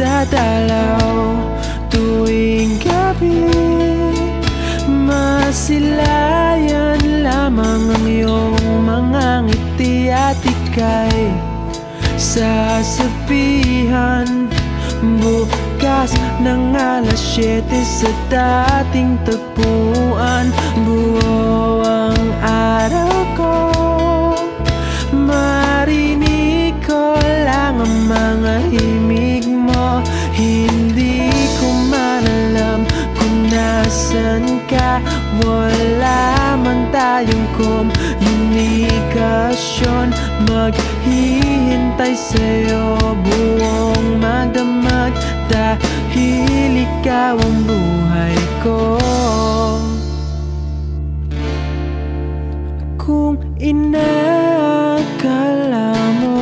nagdadalaw tuwing gabi. Masilayan lamang ang iyong mga ngiti at ika'y sasabihan bukas ng alas 7 sa dating tagpuan. Buo ang araw ko, marinig ko lang ang mga himig mo. Hindi ko man alam kung nasan ka, wala man tayong komunikasyon. Maghihintay sa'yo buong magdamag, dahil ikaw ang buhay ko. Kung inakala mo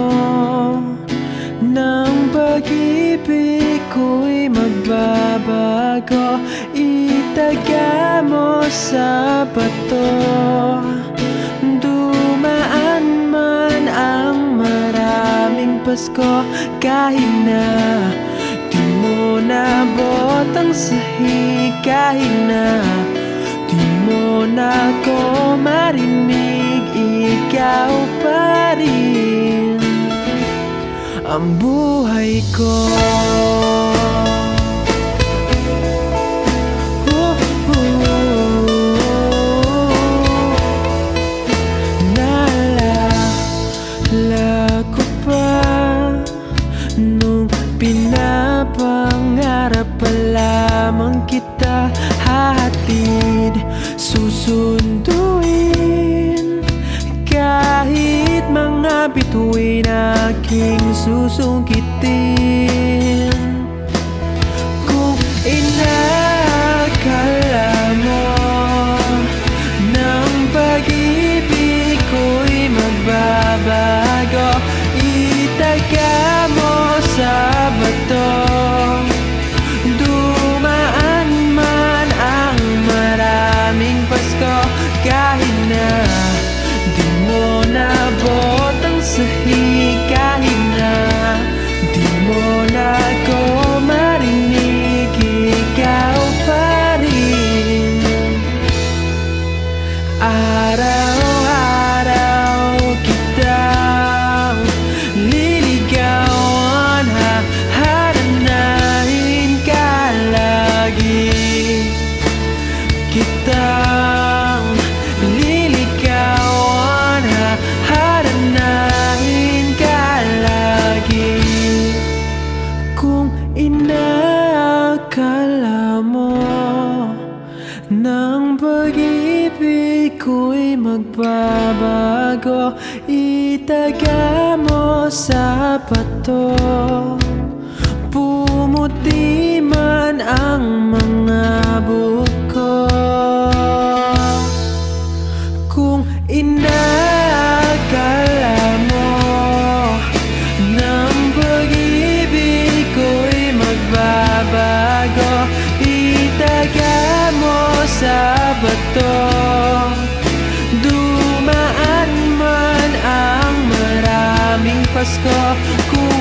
ng pag-ibig ko'y magbabago, itaga mo sa bato. Dumaan man ang maraming Pasko, kahit na di mo nabot ang sahig, kahit na di mo na ko marinig, ikaw pa rin ang buhay ko. Naalala ko pa nung pinapangarap pa lamang kita, hahatid, susunduin, kahit mga bituin aking susungkitin. Kung inakala mo ng pag-ibig ko'y magbabago, itaga mo sa bato. Dumaan man ang maraming Pasko, kahit na di mo nabot ang sahig, kahit na di mo na ko marinig, ikaw pa rin. Araw-araw kitang liligawan, haharanahin ka lagi. Kitang liligawan, haharanahin ka lagi. Kung inakala mo ng pag-ibig ko'y magbabago, itaga mo sa bato. Pumuti man ang mga buko, kung inakala mo ng pag-ibig ko'y magbabago, itaga mo sa bato. Dumaan man ang maraming Pasko, kung